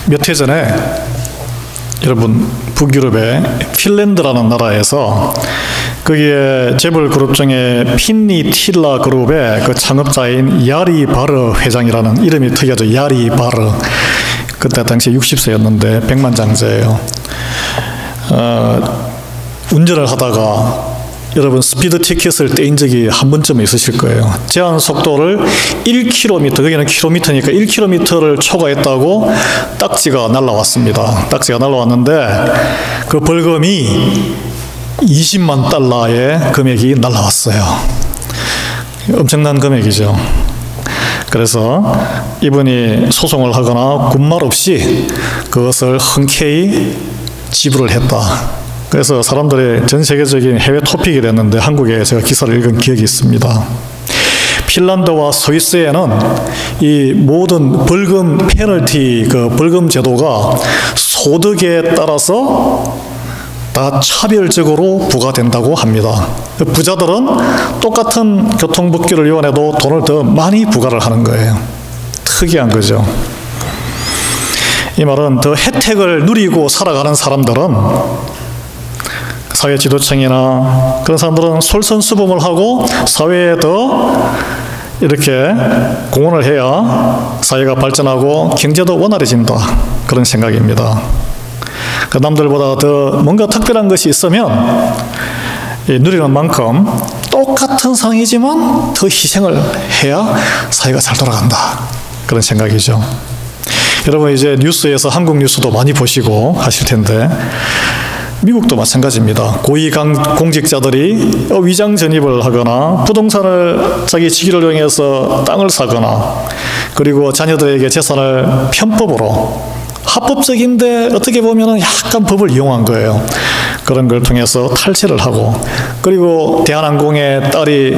몇 해 전에 여러분 북유럽의 핀란드라는 나라에서 거기에 재벌 그룹 중에 핀니 틸라 그룹의 그 창업자인 야리 바르 회장이라는, 이름이 특이하죠. 야리 바르. 그때 당시 60세였는데 백만장자예요. 운전을 하다가 여러분 스피드 티켓을 떼인 적이 한 번쯤 있으실 거예요. 제한 속도를 1km, 거기는 킬로미터니까 1km를 초과했다고 딱지가 날라왔습니다. 딱지가 날라왔는데 그 벌금이 20만 달러의 금액이 날라왔어요. 엄청난 금액이죠. 그래서 이분이 소송을 하거나 군말 없이 그것을 흔쾌히 지불을 했다. 그래서 사람들이 전 세계적인 해외 토픽이 됐는데 한국에 제가 기사를 읽은 기억이 있습니다. 핀란드와 스위스에는 이 모든 벌금 페널티, 그 벌금 제도가 소득에 따라서 다 차별적으로 부과된다고 합니다. 부자들은 똑같은 교통법규를 위반해도 돈을 더 많이 부과를 하는 거예요. 특이한 거죠. 이 말은 더 혜택을 누리고 살아가는 사람들은, 사회 지도층이나 그런 사람들은 솔선수범을 하고 사회에 더 이렇게 공헌을 해야 사회가 발전하고 경제도 원활해진다, 그런 생각입니다. 그 남들보다 더 뭔가 특별한 것이 있으면 누리는 만큼 똑같은 상황이지만 더 희생을 해야 사회가 잘 돌아간다, 그런 생각이죠. 여러분 이제 뉴스에서 한국 뉴스도 많이 보시고 하실 텐데 미국도 마찬가지입니다. 고위 공직자들이 위장 전입을 하거나 부동산을 자기 직위를 이용해서 땅을 사거나, 그리고 자녀들에게 재산을 편법으로, 합법적인데 어떻게 보면 약간 법을 이용한 거예요. 그런 걸 통해서 탈취를 하고, 그리고 대한항공의 딸이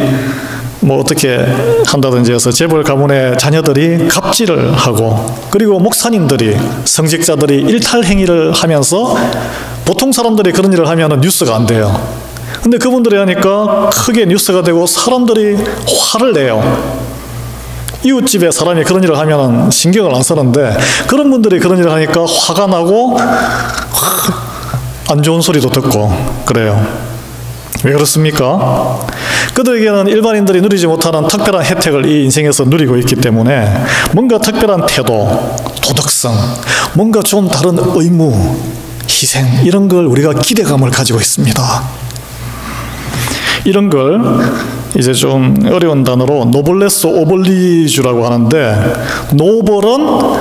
뭐 어떻게 한다든지 해서 재벌 가문의 자녀들이 갑질을 하고, 그리고 목사님들이, 성직자들이 일탈 행위를 하면서, 보통 사람들이 그런 일을 하면 뉴스가 안 돼요. 근데 그분들이 하니까 크게 뉴스가 되고 사람들이 화를 내요. 이웃집에 사람이 그런 일을 하면 신경을 안 쓰는데 그런 분들이 그런 일을 하니까 화가 나고 안 좋은 소리도 듣고 그래요. 왜 그렇습니까? 그들에게는 일반인들이 누리지 못하는 특별한 혜택을 이 인생에서 누리고 있기 때문에 뭔가 특별한 태도, 도덕성, 뭔가 좀 다른 의무, 희생, 이런 걸 우리가 기대감을 가지고 있습니다. 이런 걸 이제 좀 어려운 단어로 노블레스 오블리주라고 하는데, 노블은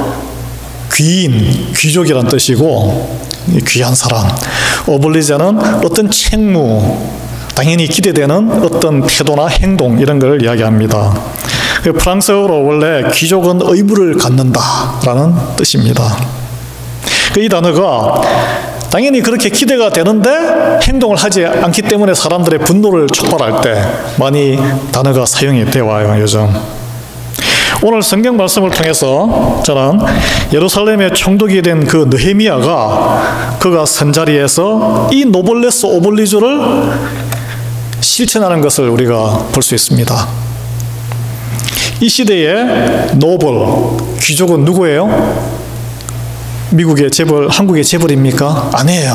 귀인, 귀족이란 뜻이고 귀한 사람, 오블리자는 어떤 책무, 당연히 기대되는 어떤 태도나 행동, 이런 걸 이야기합니다. 프랑스어로 원래 귀족은 의무를 갖는다라는 뜻입니다. 이 단어가 당연히 그렇게 기대가 되는데 행동을 하지 않기 때문에 사람들의 분노를 촉발할 때 많이 단어가 사용이 되어 와요, 요즘. 오늘 성경 말씀을 통해서 저는 예루살렘의 총독이 된 그 느헤미야가 그가 선자리에서 이 노블레스 오블리주를 실천하는 것을 우리가 볼 수 있습니다. 이 시대의 노블, 귀족은 누구예요? 미국의 재벌, 한국의 재벌입니까? 아니에요.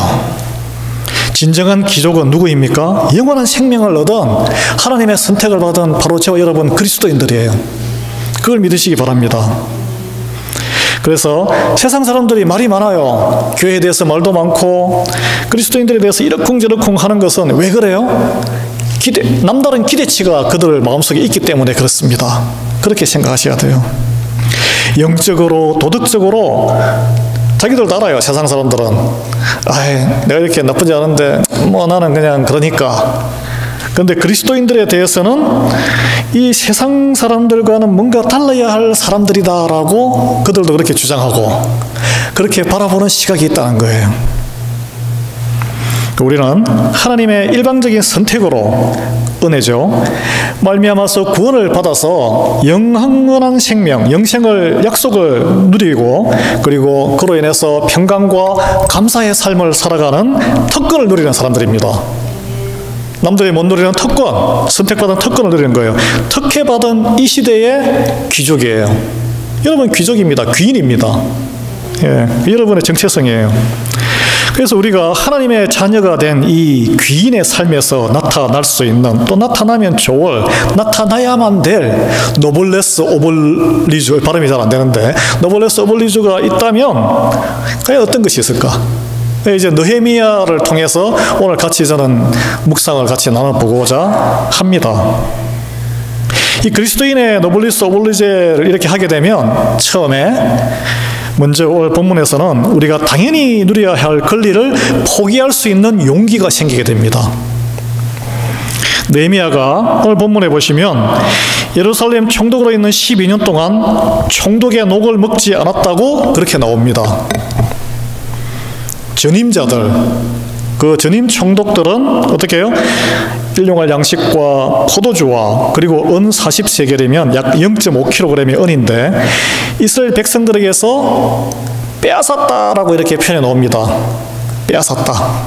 진정한 귀족은 누구입니까? 영원한 생명을 얻은, 하나님의 선택을 받은 바로 저와 여러분 그리스도인들이에요. 그걸 믿으시기 바랍니다. 그래서 세상 사람들이 말이 많아요. 교회에 대해서 말도 많고 그리스도인들에 대해서 이러쿵저러쿵 하는 것은 왜 그래요? 남다른 기대치가 그들 마음속에 있기 때문에 그렇습니다. 그렇게 생각하셔야 돼요. 영적으로, 도덕적으로 자기들도 알아요. 세상 사람들은 내가 이렇게 나쁘지 않은데 뭐 나는 그냥 그러니까. 그런데 그리스도인들에 대해서는 이 세상 사람들과는 뭔가 달라야 할 사람들이다라고 그들도 그렇게 주장하고 그렇게 바라보는 시각이 있다는 거예요. 우리는 하나님의 일방적인 선택으로, 은혜죠, 말미암아서 구원을 받아서 영원한 생명, 영생을 약속을 누리고, 그리고 그로 인해서 평강과 감사의 삶을 살아가는 특권을 누리는 사람들입니다. 남들이 못 누리는 특권, 선택받은 특권을 누리는 거예요. 특혜받은 이 시대의 귀족이에요. 여러분 귀족입니다. 귀인입니다. 여러분의 정체성이에요. 그래서 우리가 하나님의 자녀가 된 이 귀인의 삶에서 나타날 수 있는, 또 나타나면 좋을, 나타나야만 될 노블레스 오블리주, 발음이 잘 안 되는데 노블레스 오블리주가 있다면 과연 어떤 것이 있을까? 이제 느헤미야를 통해서 오늘 같이 저는 묵상을 같이 나눠보고자 합니다. 이 그리스도인의 노블리스 오블리제를 이렇게 하게 되면 처음에 먼저 오늘 본문에서는 우리가 당연히 누려야 할 권리를 포기할 수 있는 용기가 생기게 됩니다. 느헤미야가 오늘 본문에 보시면 예루살렘 총독으로 있는 12년 동안 총독의 녹을 먹지 않았다고 그렇게 나옵니다. 전임자들, 그 전임 총독들은 어떻게 해요? 일용할 양식과 포도주와 그리고 은 40세겔이면 약 0.5kg의 은인데 이스라엘 백성들에게서 빼앗았다라고 이렇게 표현해 놓습니다. 빼앗았다.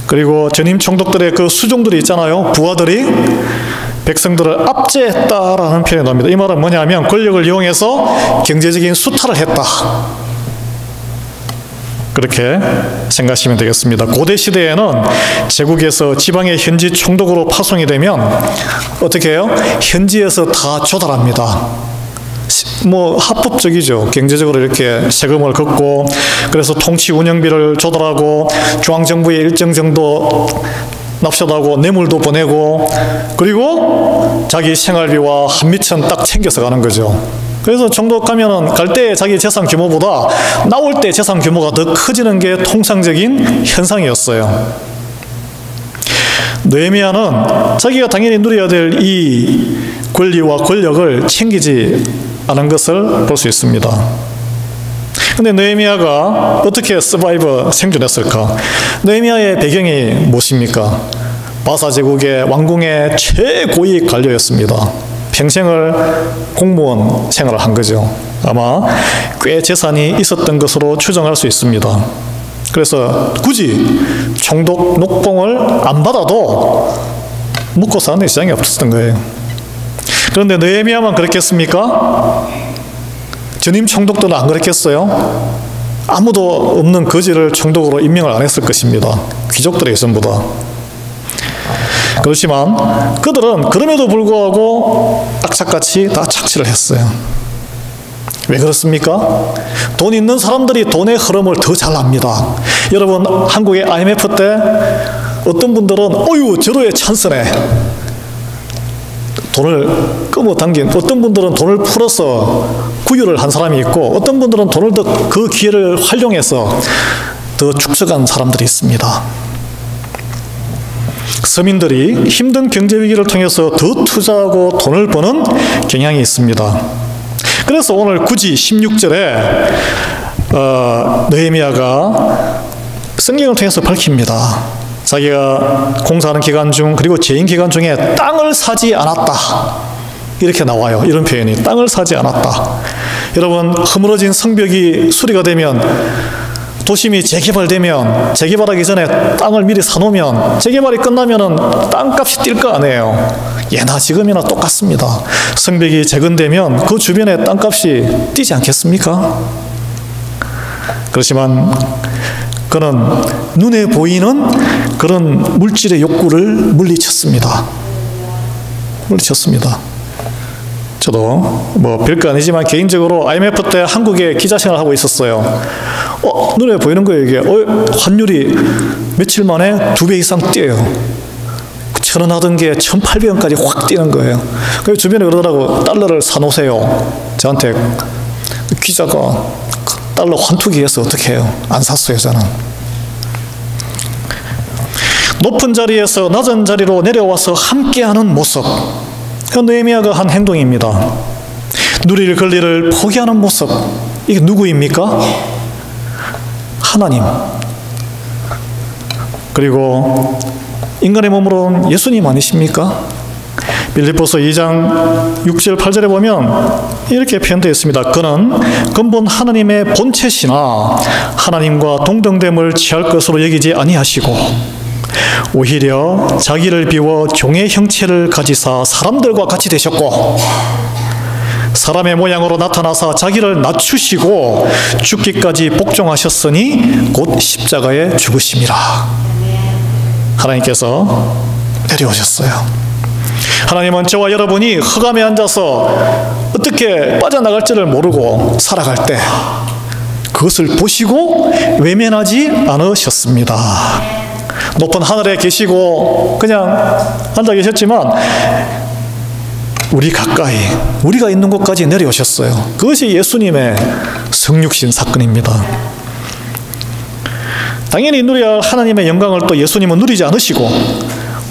그리고 전임 총독들의 그 수종들이 있잖아요. 부하들이 백성들을 압제했다라는 표현을 합니다. 이 말은 뭐냐면 권력을 이용해서 경제적인 수탈을 했다. 그렇게 생각하시면 되겠습니다. 고대 시대에는 제국에서 지방의 현지 총독으로 파송이 되면 어떻게 해요? 현지에서 다 조달합니다. 뭐 합법적이죠. 경제적으로 이렇게 세금을 걷고, 그래서 통치 운영비를 조달하고 중앙정부에 일정 정도 납세하고 뇌물도 보내고, 그리고 자기 생활비와 한미천 딱 챙겨서 가는 거죠. 그래서 총독 가면은 갈 때 자기 재산 규모보다 나올 때 재산 규모가 더 커지는 게 통상적인 현상이었어요. 느헤미야는 자기가 당연히 누려야 될 이 권리와 권력을 챙기지 않은 것을 볼 수 있습니다. 근데 느헤미야가 어떻게 서바이브 생존했을까? 느헤미야의 배경이 무엇입니까? 바사 제국의 왕궁의 최고위 관료였습니다. 평생을 공무원 생활을 한 거죠. 아마 꽤 재산이 있었던 것으로 추정할 수 있습니다. 그래서 굳이 총독 녹봉을 안 받아도 먹고 사는 시장이 없었던 거예요. 그런데 느헤미야만 그랬겠습니까? 전임 총독들은 안 그랬겠어요? 아무도 없는 거지를 총독으로 임명을 안 했을 것입니다. 귀족들의 전부 다. 그렇지만 그들은 그럼에도 불구하고 악착같이 다 착취를 했어요. 왜 그렇습니까? 돈 있는 사람들이 돈의 흐름을 더 잘 압니다. 여러분, 한국의 IMF 때 어떤 분들은 어유 절호의 찬스네, 돈을 끌어당긴, 어떤 분들은 돈을 풀어서 구유를 한 사람이 있고, 어떤 분들은 돈을 더 그 기회를 활용해서 더 축적한 사람들이 있습니다. 서민들이 힘든 경제위기를 통해서 더 투자하고 돈을 버는 경향이 있습니다. 그래서 오늘 굳이 16절에 느헤미야가 성경을 통해서 밝힙니다. 자기가 공사하는 기간 중, 그리고 재임 기간 중에 땅을 사지 않았다, 이렇게 나와요. 이런 표현이, 땅을 사지 않았다. 여러분, 허물어진 성벽이 수리가 되면, 도심이 재개발되면, 재개발하기 전에 땅을 미리 사놓으면 재개발이 끝나면은 땅값이 뛸 거 아니에요. 예나 지금이나 똑같습니다. 성벽이 재건되면 그 주변에 땅값이 뛰지 않겠습니까? 그렇지만 그는 눈에 보이는 그런 물질의 욕구를 물리쳤습니다. 물리쳤습니다. 저도 뭐 별거 아니지만 개인적으로 IMF 때 한국에 기자 생활을 하고 있었어요. 눈에 보이는 거예요. 이게 환율이 며칠 만에 2배 이상 뛰어요. 1,000원 하던 게 1,800원까지 확 뛰는 거예요. 그래서 주변에 그러더라고, 달러를 사놓으세요. 저한테 기자가 달러 환투기 해서 어떻게 해요? 안 샀어요, 저는. 높은 자리에서 낮은 자리로 내려와서 함께하는 모습, 느헤미야가 한 행동입니다. 누릴 권리를 포기하는 모습, 이게 누구입니까? 하나님. 그리고 인간의 몸으로는 예수님 아니십니까? 빌립보서 2장 6절 8절에 보면 이렇게 표현되어 있습니다. 그는 근본 하나님의 본체시나 하나님과 동등됨을 취할 것으로 여기지 아니하시고 오히려 자기를 비워 종의 형체를 가지사 사람들과 같이 되셨고, 사람의 모양으로 나타나사 자기를 낮추시고 죽기까지 복종하셨으니 곧 십자가에 죽으심이라. 하나님께서 내려오셨어요. 하나님은 저와 여러분이 흑암에 앉아서 어떻게 빠져나갈지를 모르고 살아갈 때 그것을 보시고 외면하지 않으셨습니다. 높은 하늘에 계시고 그냥 앉아 계셨지만 우리 가까이, 우리가 있는 곳까지 내려오셨어요. 그것이 예수님의 성육신 사건입니다. 당연히 누려야 할 하나님의 영광을 또 예수님은 누리지 않으시고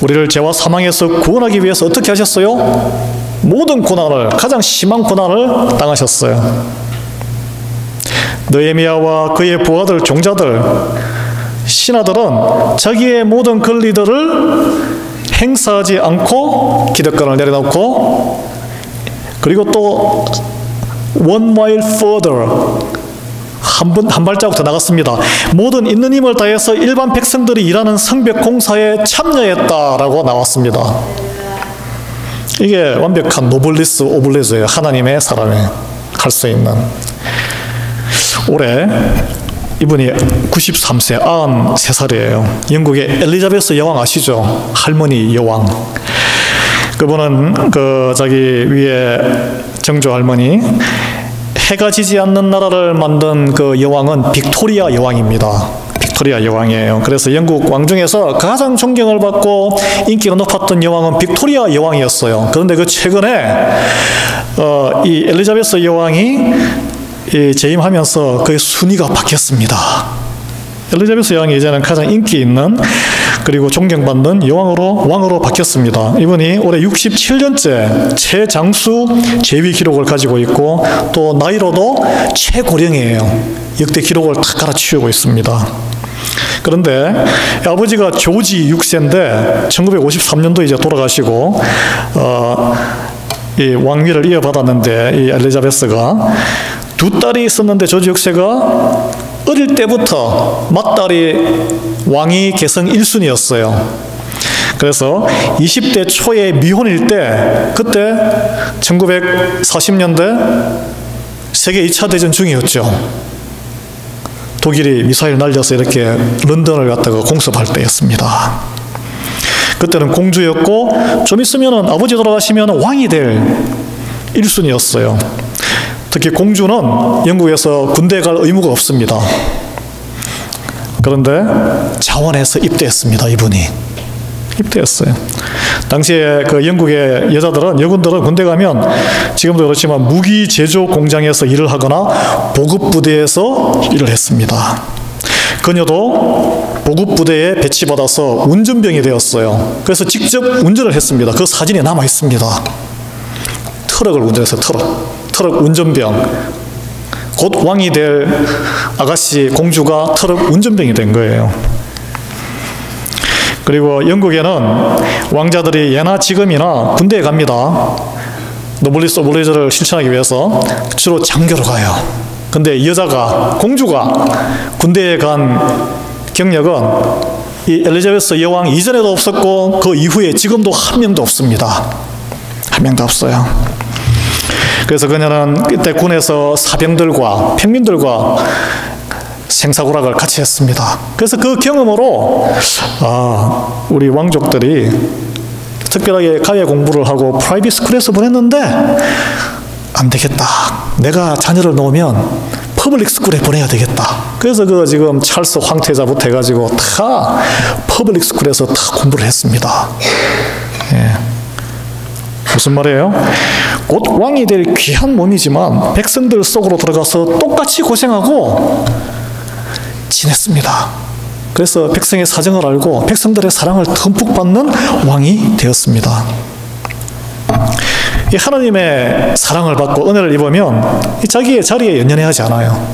우리를 죄와 사망에서 구원하기 위해서 어떻게 하셨어요? 모든 고난을, 가장 심한 고난을 당하셨어요. 느헤미야와 그의 부하들, 종자들, 신하들은 자기의 모든 권리들을 행사하지 않고 기득권을 내려놓고, 그리고 또 one mile further, 한 발자국 더 나갔습니다. 모든 있는 힘을 다해서 일반 백성들이 일하는 성벽 공사에 참여했다라고 나왔습니다. 이게 완벽한 노블리스 오블리스예요. 하나님의 사람이 할 수 있는. 올해 이분이 93세, 93살이에요. 영국의 엘리자베스 여왕 아시죠? 할머니 여왕. 그분은 자기 위에 정조 할머니, 해가 지지 않는 나라를 만든 그 여왕은 빅토리아 여왕입니다. 빅토리아 여왕이에요. 그래서 영국 왕 중에서 가장 존경을 받고 인기가 높았던 여왕은 빅토리아 여왕이었어요. 그런데 그 최근에 이 엘리자베스 여왕이 재임하면서 그의 순위가 바뀌었습니다. 엘리자베스 여왕이 이제는 가장 인기 있는 그리고 존경받는 왕으로 바뀌었습니다. 이분이 올해 67년째 최장수 재위 기록을 가지고 있고 또 나이로도 최고령이에요. 역대 기록을 다 갈아치우고 있습니다. 그런데 아버지가 조지 6세인데 1953년도 이제 돌아가시고 이 왕위를 이어받았는데 이 엘리자베스가 두 딸이 있었는데 조지 6세가 어릴 때부터 맏딸이 왕위 계승 1순위였어요. 그래서 20대 초에 미혼일 때, 그때 1940년대 세계 2차 대전 중이었죠. 독일이 미사일 날려서 이렇게 런던을 갔다가 공습할 때였습니다. 그때는 공주였고 좀 있으면 아버지 돌아가시면 왕이 될 1순위였어요. 특히 공주는 영국에서 군대에 갈 의무가 없습니다. 그런데 자원해서 입대했습니다. 이분이 입대했어요. 당시에 그 영국의 여군들은 군대 가면 지금도 그렇지만 무기 제조 공장에서 일을 하거나 보급 부대에서 일을 했습니다. 그녀도 보급 부대에 배치받아서 운전병이 되었어요. 그래서 직접 운전을 했습니다. 그 사진이 남아 있습니다. 트럭을 운전해서 트럭 운전병. 곧 왕이 될 아가씨 공주가 트럭 운전병이 된 거예요. 그리고 영국에는 왕자들이 예나 지금이나 군대에 갑니다. 노블리스 오블리주를 실천하기 위해서 주로 장교로 가요. 근데 공주가 군대에 간 경력은 이 엘리자베스 여왕 이전에도 없었고 그 이후에 지금도 한 명도 없습니다. 한 명도 없어요. 그래서 그녀는 그때 군에서 사병들과 평민들과 생사고락을 같이 했습니다. 그래서 그 경험으로 우리 왕족들이 특별하게 가야 공부를 하고 프라이빗 스쿨에서 보냈는데 안 되겠다. 내가 자녀를 놓으면 퍼블릭 스쿨에 보내야 되겠다. 그래서 지금 찰스 황태자부터 해가지고 다 퍼블릭 스쿨에서 다 공부를 했습니다. 예. 무슨 말이에요? 곧 왕이 될 귀한 몸이지만 백성들 속으로 들어가서 똑같이 고생하고 지냈습니다. 그래서 백성의 사정을 알고 백성들의 사랑을 듬뿍 받는 왕이 되었습니다. 이 하나님의 사랑을 받고 은혜를 입으면 자기의 자리에 연연해하지 않아요.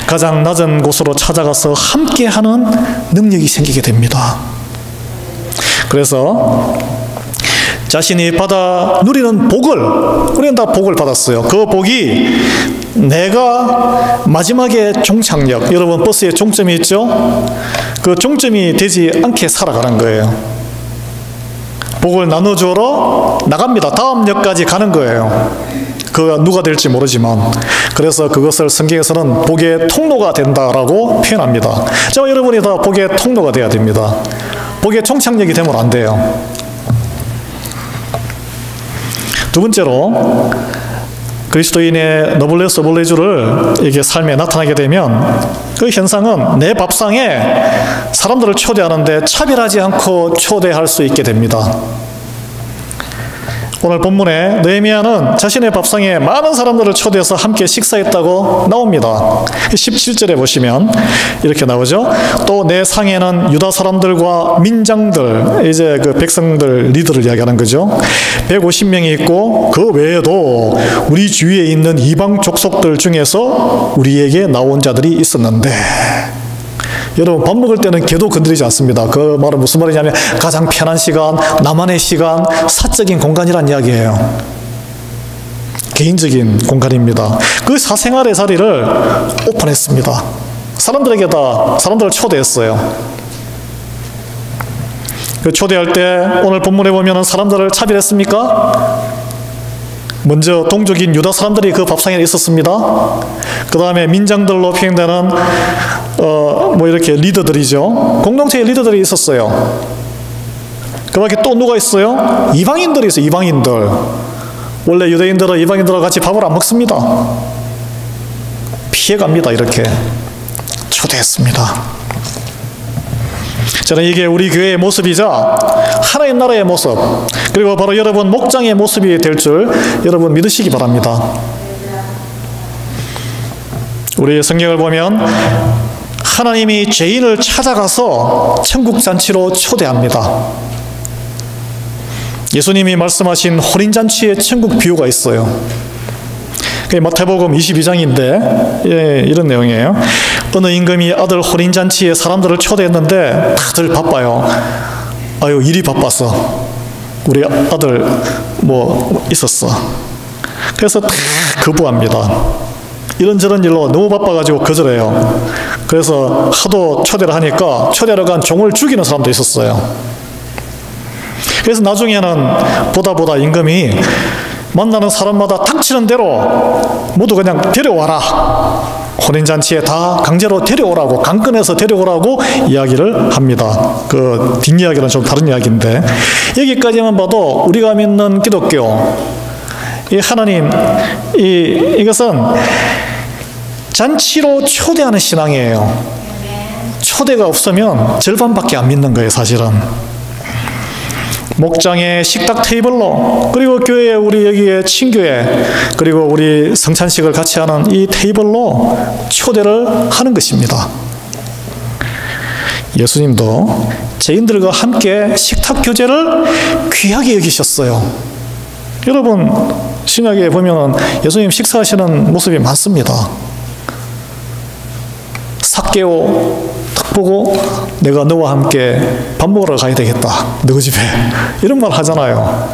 가장 낮은 곳으로 찾아가서 함께하는 능력이 생기게 됩니다. 그래서 자신이 받아 누리는 복을, 우리는 다 복을 받았어요. 그 복이 내가 마지막에 종착역, 여러분 버스에 종점이 있죠? 그 종점이 되지 않게 살아가는 거예요. 복을 나눠주러 나갑니다. 다음 역까지 가는 거예요. 그가 누가 될지 모르지만, 그래서 그것을 성경에서는 복의 통로가 된다라고 표현합니다. 저와 여러분이 다 복의 통로가 돼야 됩니다. 복의 종착역이 되면 안 돼요. 두 번째로, 그리스도인의 노블레스 오블레주를 이게 삶에 나타나게 되면 그 현상은 내 밥상에 사람들을 초대하는데 차별하지 않고 초대할 수 있게 됩니다. 오늘 본문에 느헤미야는 자신의 밥상에 많은 사람들을 초대해서 함께 식사했다고 나옵니다. 17절에 보시면 이렇게 나오죠. 또 내 상에는 유다 사람들과 민장들, 이제 그 백성들 리더를 이야기하는 거죠. 150명이 있고 그 외에도 우리 주위에 있는 이방 족속들 중에서 우리에게 나온 자들이 있었는데, 여러분 밥 먹을 때는 개도 건드리지 않습니다. 그 말은 무슨 말이냐면 가장 편한 시간, 나만의 시간, 사적인 공간이란 이야기예요. 개인적인 공간입니다. 그 사생활의 자리를 오픈했습니다. 사람들을 초대했어요. 그 초대할 때 오늘 본문에 보면 사람들을 차별했습니까? 먼저 동족인 유다 사람들이 그 밥상에 있었습니다. 그 다음에 민장들로 표현되는 이렇게 리더들이죠. 공동체의 리더들이 있었어요. 그 밖에 또 누가 있어요? 이방인들이 있어요. 이방인들. 원래 유대인들은 이방인들과 같이 밥을 안 먹습니다. 피해갑니다. 이렇게 초대했습니다. 저는 이게 우리 교회의 모습이자 하나님 나라의 모습, 그리고 바로 여러분 목장의 모습이 될 줄 여러분 믿으시기 바랍니다. 우리 성경을 보면 하나님이 죄인을 찾아가서 천국 잔치로 초대합니다. 예수님이 말씀하신 혼인잔치의 천국 비유가 있어요. 마태복음 22장인데 이런 내용이에요. 어느 임금이 아들 혼인잔치에 사람들을 초대했는데 다들 바빠요. 아유, 일이 바빠서 우리 아들 있었어. 그래서 다 거부합니다. 이런저런 일로 너무 바빠가지고 거절해요. 그래서 하도 초대를 하니까 초대하러 간 종을 죽이는 사람도 있었어요. 그래서 나중에는 보다 임금이 만나는 사람마다 닥치는 대로 모두 그냥 데려와라. 혼인잔치에 다 강제로 데려오라고, 강권해서 데려오라고 이야기를 합니다. 그 뒷이야기는 좀 다른 이야기인데, 여기까지만 봐도 우리가 믿는 기독교, 이 하나님, 이것은 잔치로 초대하는 신앙이에요. 초대가 없으면 절반밖에 안 믿는 거예요, 사실은. 목장의 식탁 테이블로, 그리고 교회에 우리 여기에 친교회, 그리고 우리 성찬식을 같이 하는 이 테이블로 초대를 하는 것입니다. 예수님도 죄인들과 함께 식탁 교제를 귀하게 여기셨어요. 여러분 신약에 보면 예수님 식사하시는 모습이 많습니다. 삭개오 딱 보고 내가 너와 함께 밥 먹으러 가야 되겠다, 너 집에, 이런 말 하잖아요.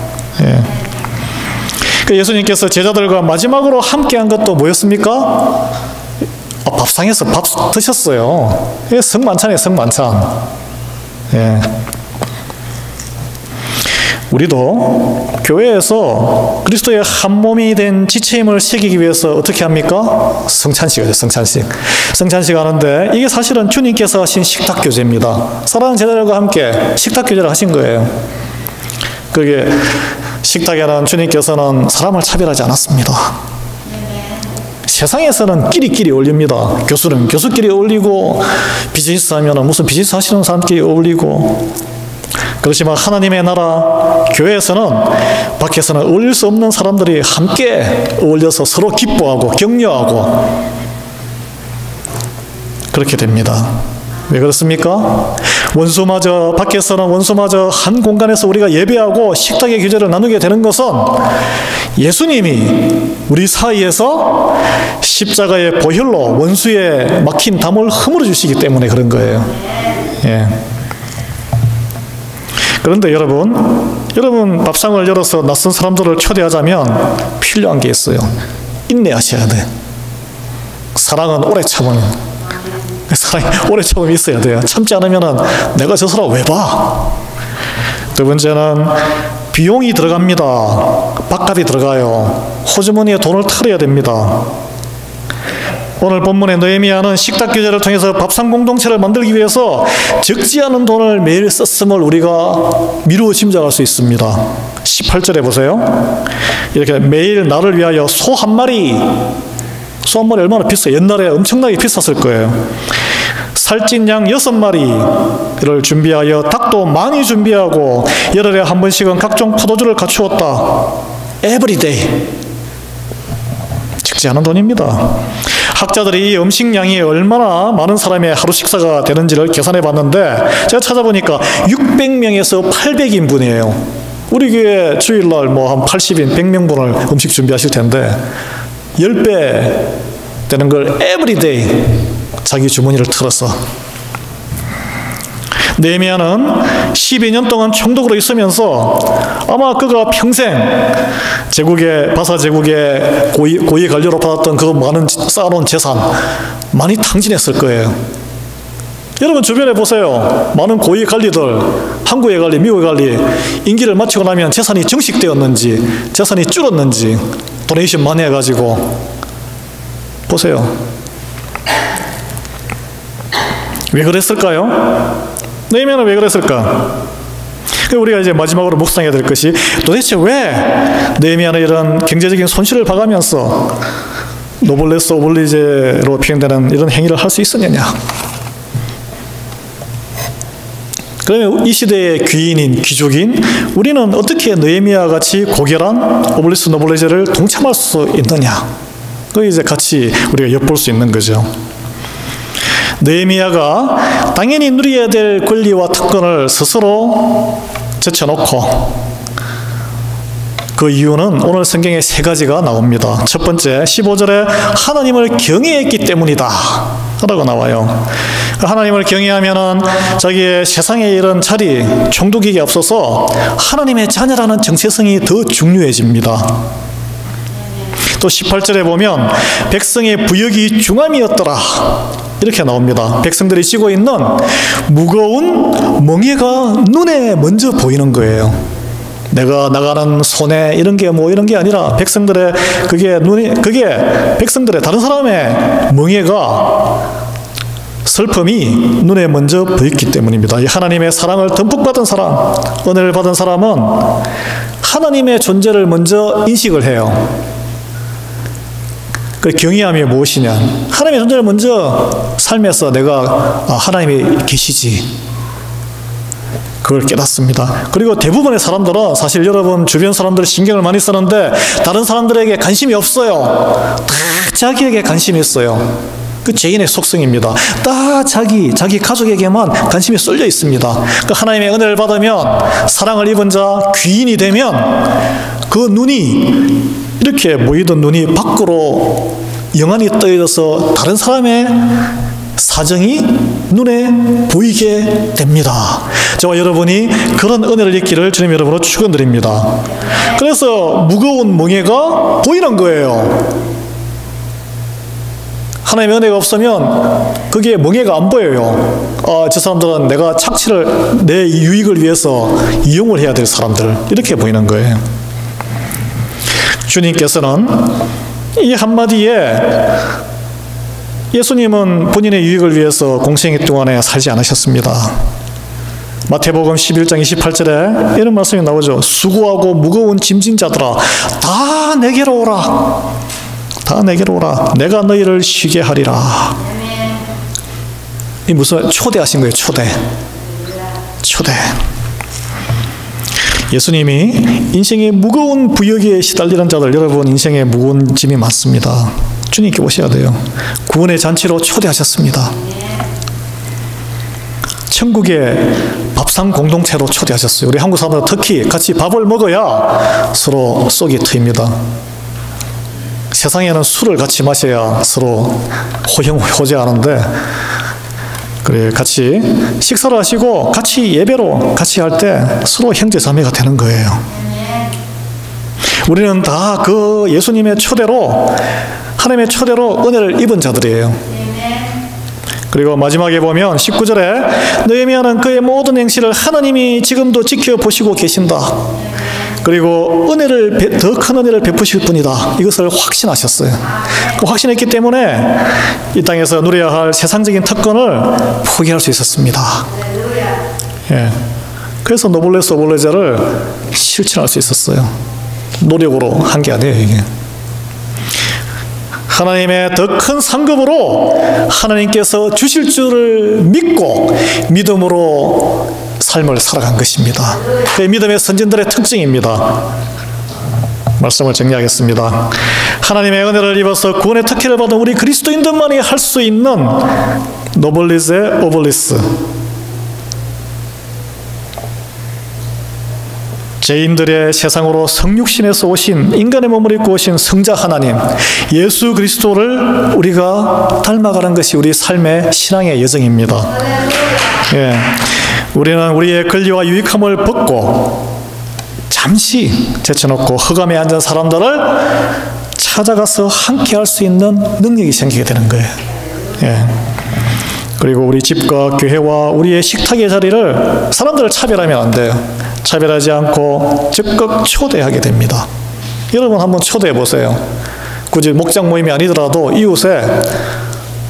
예수님께서 제자들과 마지막으로 함께 한 것도 뭐였습니까? 밥상에서 밥 드셨어요. 성만찬이에요, 성만찬. 우리도 교회에서 그리스도의 한 몸이 된 지체임을 새기기 위해서 어떻게 합니까? 성찬식이죠, 성찬식. 성찬식 하는데 이게 사실은 주님께서 하신 식탁 교제입니다. 사랑하는 제자들과 함께 식탁 교제를 하신 거예요. 그게 식탁에는 주님께서는 사람을 차별하지 않았습니다. 세상에서는 끼리끼리 어울립니다. 교수는 교수끼리 어울리고, 비즈니스 하면 무슨 비즈니스 하시는 사람끼리 어울리고. 그렇지만 하나님의 나라 교회에서는 밖에서는 어울릴 수 없는 사람들이 함께 어울려서 서로 기뻐하고 격려하고 그렇게 됩니다. 왜 그렇습니까? 원수마저, 밖에서는 원수마저 한 공간에서 우리가 예배하고 식탁의 교제를 나누게 되는 것은 예수님이 우리 사이에서 십자가의 보혈로 원수의 막힌 담을 허물어 주시기 때문에 그런 거예요. 그런데 여러분 밥상을 열어서 낯선 사람들을 초대하자면 필요한 게 있어요. 인내하셔야 돼. 사랑은 오래 참은, 사랑이 오래 참음이 있어야 돼요. 참지 않으면 내가 저 사람 왜 봐? 두 번째는 비용이 들어갑니다. 밥값이 들어가요. 호주머니에 돈을 털어야 됩니다. 오늘 본문의 느헤미야는 식탁 규제를 통해서 밥상 공동체를 만들기 위해서 적지 않은 돈을 매일 썼음을 우리가 미루어 짐작할 수 있습니다. 18절에 보세요. 이렇게 매일 나를 위하여 소 한 마리 얼마나 비싸요? 옛날에 엄청나게 비쌌을 거예요. 살찐 양 6마리를 준비하여 닭도 많이 준비하고 열흘에 한 번씩은 각종 포도주를 갖추었다. 에브리데이. 적지 않은 돈입니다. 학자들이 이 음식량이 얼마나 많은 사람의 하루 식사가 되는지를 계산해 봤는데 제가 찾아보니까 600명에서 800인분이에요. 우리 교회 주일날 한 80인, 100명분을 음식 준비하실 텐데 10배 되는 걸 에브리데이 자기 주머니를 털어서. 느헤미야는 12년 동안 총독으로 있으면서 아마 그가 평생 바사 제국의 고위 관료로 받았던 그 많은 쌓아놓은 재산 많이 탕진했을 거예요. 여러분 주변에 보세요. 많은 고위 관리들, 한국의 관리, 미국의 관리, 임기를 마치고 나면 재산이 증식되었는지 재산이 줄었는지 도네이션 많이 해가지고 보세요. 왜 그랬을까요? 느헤미야는 왜 그랬을까? 우리가 이제 마지막으로 묵상해야 될 것이 도대체 왜 느헤미야는 이런 경제적인 손실을 봐가면서 노블레스 오블리제로 표현되는 이런 행위를 할 수 있었느냐? 그러면 이 시대의 귀인인 귀족인 우리는 어떻게 느헤미야 같이 고결한 오블리스 노블리제를 동참할 수 있느냐? 그 이제 같이 우리가 엿볼 수 있는 거죠. 느헤미야가 당연히 누려야 될 권리와 특권을 스스로 제쳐놓고 그 이유는 오늘 성경에 3가지가 나옵니다. 첫 번째 15절에 하나님을 경외했기 때문이다 라고 나와요. 하나님을 경외하면은 자기의 세상에 이런 자리, 총독에게 앞서서 하나님의 자녀라는 정체성이 더 중요해집니다. 또 18절에 보면 백성의 부역이 중함이었더라 이렇게 나옵니다. 백성들이 지고 있는 무거운 멍에가 눈에 먼저 보이는 거예요. 내가 나가는 손해 이런 게 이런 게 아니라 백성들의 그게 백성들의 다른 사람의 멍에가 슬픔이 눈에 먼저 보였기 때문입니다. 이 하나님의 사랑을 듬뿍 받은 사람, 은혜를 받은 사람은 하나님의 존재를 먼저 인식을 해요. 그 경외함이 무엇이냐? 하나님의 존재를 먼저 삶에서 내가 하나님이 계시지. 그걸 깨닫습니다. 그리고 대부분의 사람들은 사실 여러분 주변 사람들 신경을 많이 쓰는데 다른 사람들에게 관심이 없어요. 다 자기에게 관심이 있어요. 그 죄인의 속성입니다. 다 자기 가족에게만 관심이 쏠려 있습니다. 그 하나님의 은혜를 받으면 사랑을 입은 자, 귀인이 되면 그 눈이 이렇게 모이던 눈이 밖으로 영안이 떠있어서 다른 사람의 사정이 눈에 보이게 됩니다. 저와 여러분이 그런 은혜를 입기를 주님 여러분으로 축원드립니다. 그래서 무거운 멍에가 보이는 거예요. 하나님의 은혜가 없으면 그게 멍에가 안 보여요. 저 사람들은 내가 착취를 내 유익을 위해서 이용을 해야 될 사람들 이렇게 보이는 거예요. 주님께서는 이 한마디에 예수님은 본인의 유익을 위해서 공생애 동안에 살지 않으셨습니다. 마태복음 11장 28절에 이런 말씀이 나오죠. 수고하고 무거운 짐진 자들아 다 내게로 오라. 다 내게로 오라. 내가 너희를 쉬게 하리라. 이 무슨 초대하신 거예요. 초대. 예수님이 인생의 무거운 부역에 시달리는 자들, 여러분 인생의 무거운 짐이 많습니다. 주님께 오셔야 돼요. 구원의 잔치로 초대하셨습니다. 천국의 밥상 공동체로 초대하셨어요. 우리 한국 사람들 특히 같이 밥을 먹어야 서로 속이 트입니다. 세상에는 술을 같이 마셔야 서로 호정호재하는데 그래 같이 식사를 하시고 같이 예배로 같이 할 때 서로 형제자매가 되는 거예요. 우리는 다 그 예수님의 초대로 하나님의 초대로 은혜를 입은 자들이에요. 그리고 마지막에 보면 19절에 느헤미야는 그의 모든 행실을 하나님이 지금도 지켜보시고 계신다. 그리고 더 큰 은혜를 베푸실 분이다. 이것을 확신하셨어요. 확신했기 때문에 이 땅에서 누려야 할 세상적인 특권을 포기할 수 있었습니다. 예. 그래서 노블레스 오블레제를 실천할 수 있었어요. 노력으로 한 게 아니에요, 이게. 하나님의 더 큰 상급으로 하나님께서 주실 줄을 믿고 믿음으로 삶을 살아간 것입니다. 그게 믿음의 선진들의 특징입니다. 말씀을 정리하겠습니다. 하나님의 은혜를 입어서 구원의 특혜를 받은 우리 그리스도인들만이 할 수 있는 노블리제 오블리스, 죄인들의 세상으로 성육신에서 오신, 인간의 몸을 입고 오신 성자 하나님 예수 그리스도를 우리가 닮아가는 것이 우리 삶의 신앙의 여정입니다. 예, 우리는 우리의 권리와 유익함을 벗고 잠시 제쳐놓고 흑암에 앉은 사람들을 찾아가서 함께 할 수 있는 능력이 생기게 되는 거예요. 예. 그리고 우리 집과 교회와 우리의 식탁의 자리를 사람들을 차별하면 안 돼요. 차별하지 않고 적극 초대하게 됩니다. 여러분 한번 초대해 보세요. 굳이 목장 모임이 아니더라도 이웃에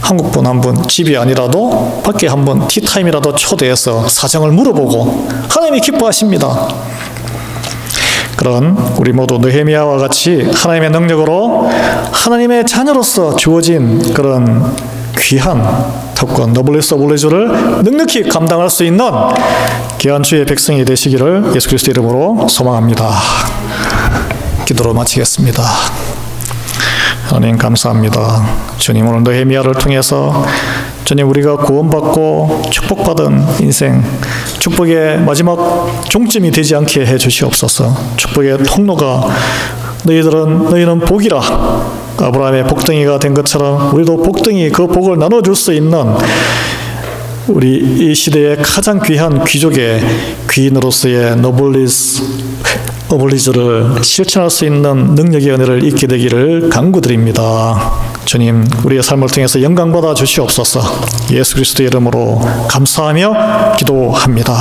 한국분 한 분, 집이 아니라도 밖에 한번 티타임이라도 초대해서 사정을 물어보고 하나님이 기뻐하십니다. 그런 우리 모두 느헤미야와 같이 하나님의 능력으로 하나님의 자녀로서 주어진 그런 귀한 특권, 노블레스 오블레주를 넉넉히 감당할 수 있는 귀한 주의 백성이 되시기를 예수 그리스도 이름으로 소망합니다. 기도로 마치겠습니다. 하나님 감사합니다. 주님, 오늘 느헤미야를 통해서 주님, 우리가 구원받고 축복받은 인생, 축복의 마지막 종점이 되지 않게 해 주시옵소서. 축복의 통로가 너희는 복이라 아브라함의 복덩이가 된 것처럼 우리도 복덩이, 그 복을 나눠줄 수 있는 우리 이 시대의 가장 귀한 귀족의 귀인으로서의 노블리스 오블리주를 실천할 수 있는 능력의 은혜를 잊게 되기를 간구드립니다. 주님, 우리의 삶을 통해서 영광받아 주시옵소서. 예수 그리스도의 이름으로 감사하며 기도합니다.